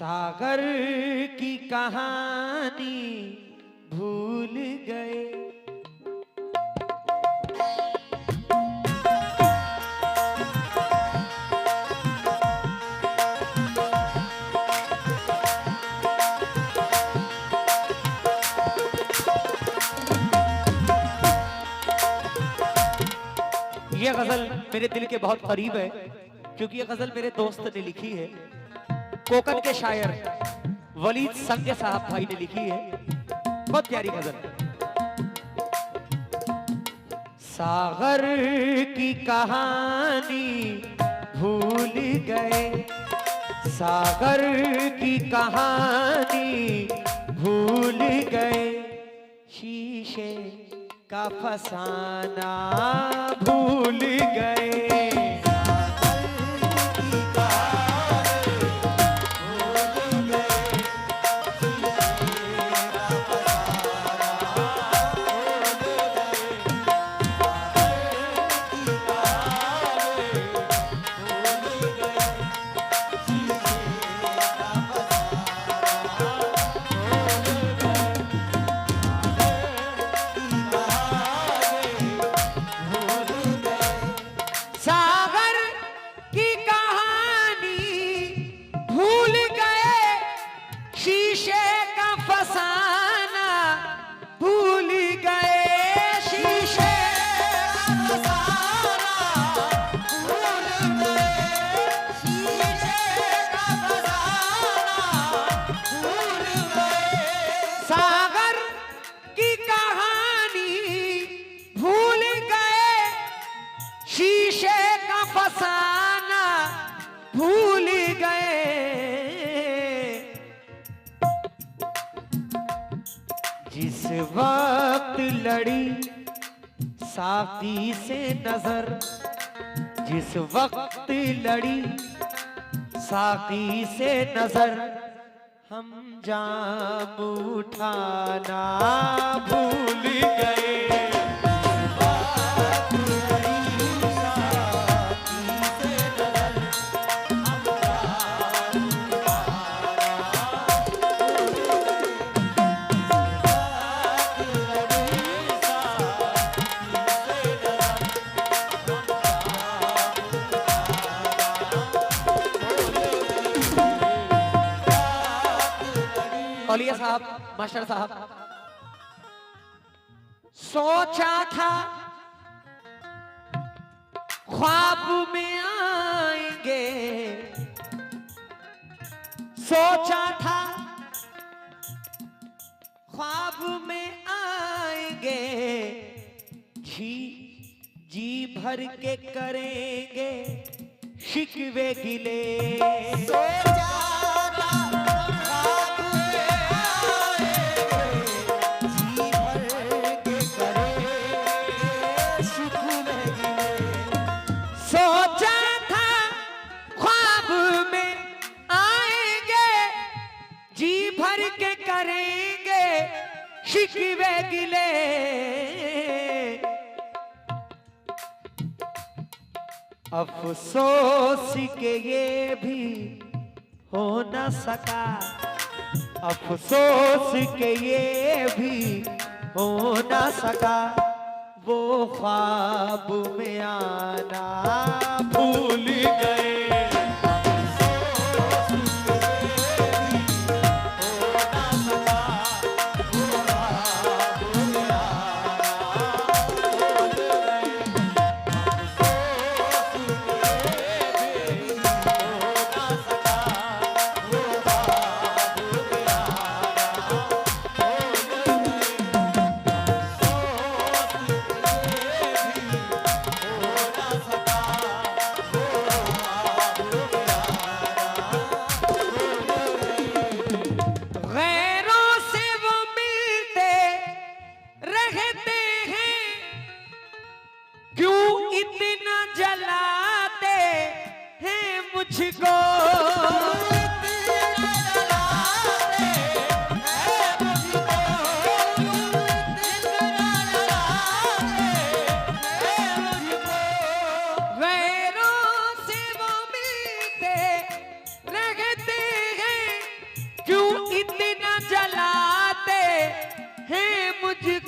सागर की कहानी भूल गए। ये गजल मेरे दिल के बहुत करीब है क्योंकि ये गजल मेरे दोस्त ने लिखी है। कोकण के शायर वलीद संगे साहब भाई ने लिखी है। बहुत प्यारी गजल। सागर की कहानी भूल गए, सागर की कहानी भूल गए, शीशे का फसाना भूल गए। जिस वक्त लड़ी साकी से नजर, जिस वक्त लड़ी साकी से नजर, हम जाम उठाना भूल गए। औलिया साहब, मास्टर साहब, सोचा था ख्वाब में आएंगे, सोचा था ख्वाब में आएंगे, जी भर के करेंगे शिकवे गिले। सोचा शिकवे गिले, अफसोस के ये भी हो न सका, अफसोस के ये भी हो न सका, वो ख्वाब में आना भूल गए।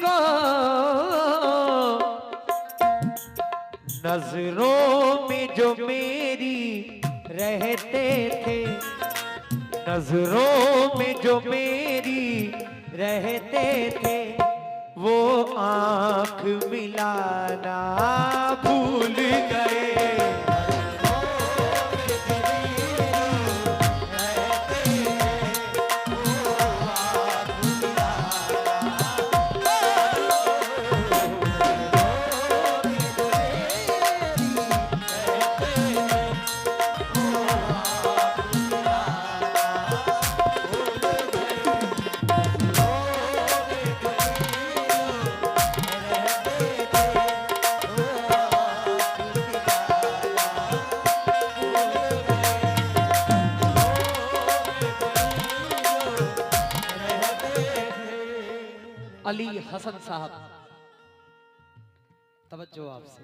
को नजरों में जो मेरी रहते थे, नजरों में जो मेरी रहते थे, वो आंख मिलाना भूल गए। अली हसन साहब, तवज्जो आपसे।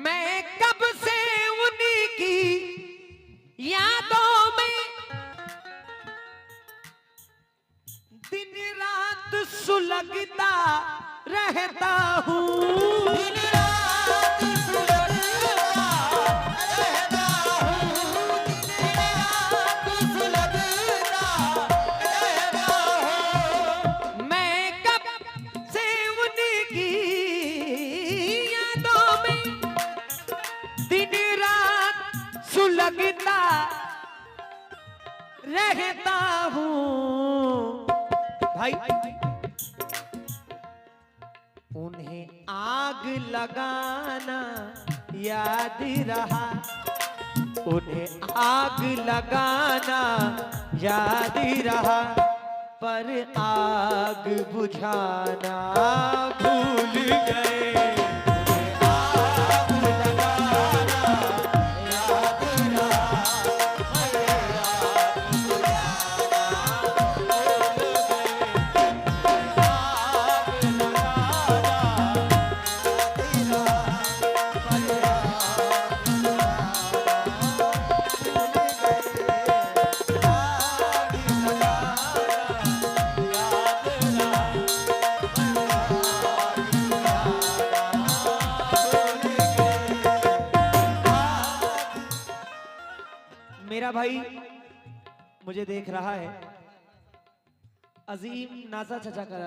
मैं कब से उन्हीं की यादों में दिन रात सुलगता रहता हूँ, दिन रात सुलगता रहता हूँ, दिन रात सुलगता रहता हूँ। मैं कब से उन्हीं की यादों में दिन रात सुलगता रहता हूँ। भाई उन्हें आग लगाना याद रहा, उन्हें आग लगाना याद रहा, पर आग बुझाना भूल गए। मेरा भाई मुझे देख रहा है, अजीम नाजा चचा का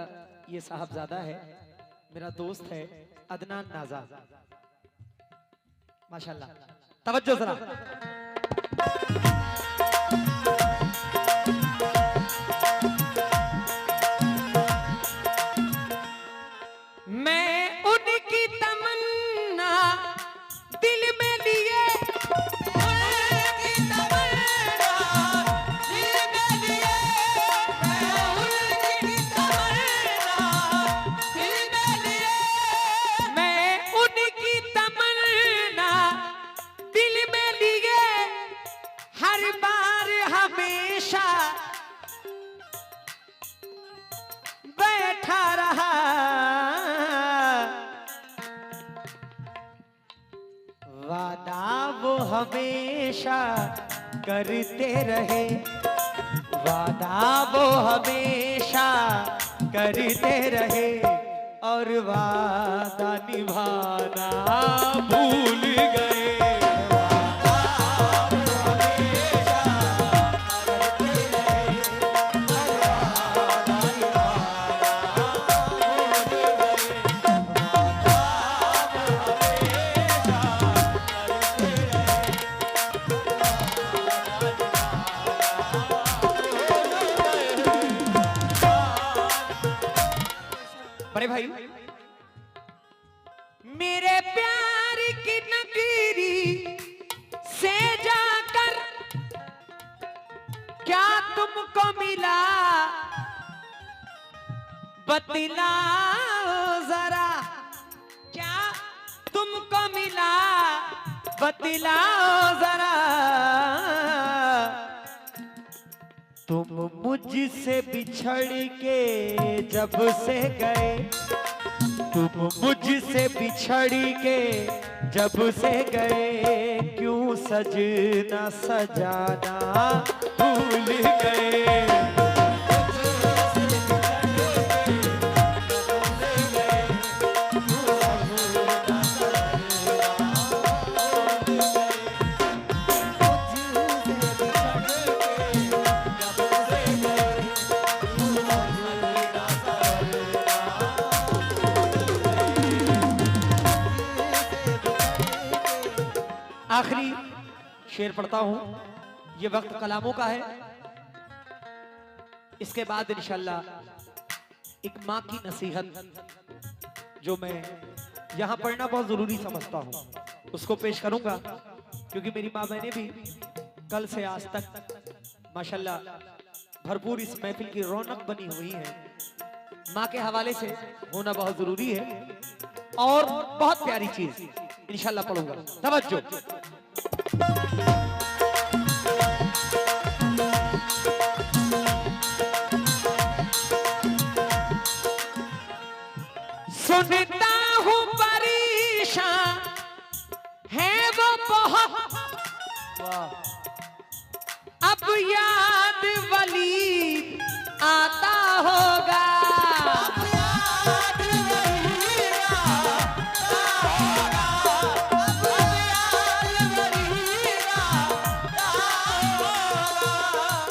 ये साहबजादा है, मेरा दोस्त है अदनान नाजा, माशाल्लाह। तवज्जो जरा। मैं उनकी तमन्ना दिल में लिए, बैठा रहा, वादा वो हमेशा करते रहे, वादा वो हमेशा करते रहे, और वादा निभाना भूल गए। बड़े भाई मेरे प्यार की नगरी से जाकर क्या तुमको मिला, बतलाओ जरा, क्या तुमको मिला, बतलाओ जरा। तुम मुझसे बिछड़ के जब से गए, तुम मुझसे बिछड़ के जब से गए, क्यों सजना सजाना भूल गए। शेर पढ़ता हूं, ये वक्त कलामों का है। इसके बाद इंशाल्लाह एक माँ की नसीहत जो मैं यहाँ पढ़ना बहुत जरूरी समझता हूँ उसको पेश करूंगा, क्योंकि मेरी माँ बहनें भी कल से आज तक माशाल्लाह भरपूर इस महफिल की रौनक बनी हुई है। माँ के हवाले से होना बहुत जरूरी है और बहुत प्यारी चीज इंशाल्लाह पढ़ूंगा। तवज्जो। सुनता हूँ परेशान है वो बहुत, अब याद वली आता होगा।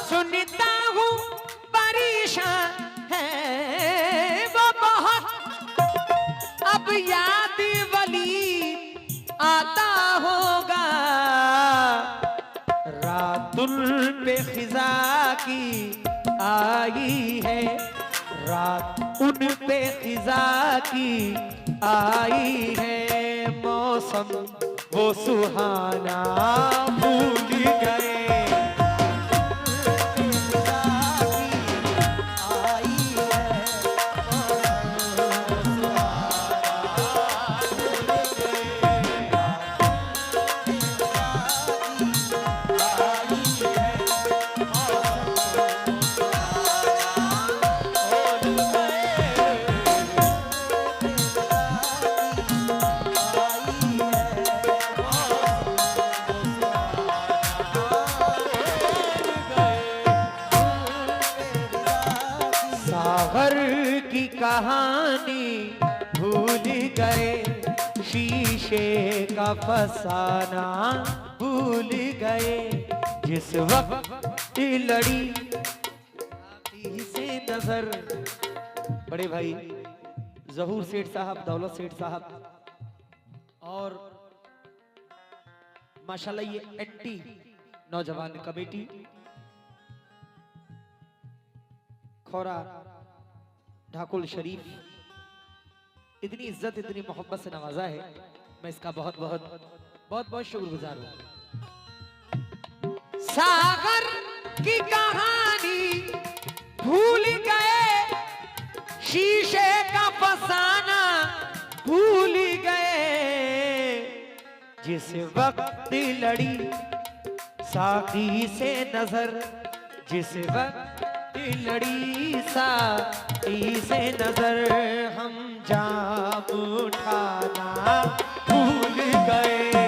सुनता हूँ परेशान है वो बहुत, अब याद वली आता होगा। रातुल पे खिजा की आई है, रात उन पे खिजा की आई है। मौसम वो सुहाना भूल गए, सागर की कहानी भूल गए, शीशे का फसाना भूल गए। जिस वक्त लड़ी से नजर, बड़े भाई जहूर सेठ साहब, दौलत सेठ साहब और माशाल्लाह ये एंटी नौजवान कमेटी खोरा ढाकुल शरीफ, इतनी इज्जत इतनी मोहब्बत से नवाजा है, मैं इसका बहुत बहुत बहुत बहुत शुक्रगुजार हूं। सागर की कहानी भूल गए, शीशे का फसाना भूल गए। जिस वक्त लड़ी साकी से नजर, जिस वक्त लड़ी साकी से नजर, हम जाम उठाना भूल गए।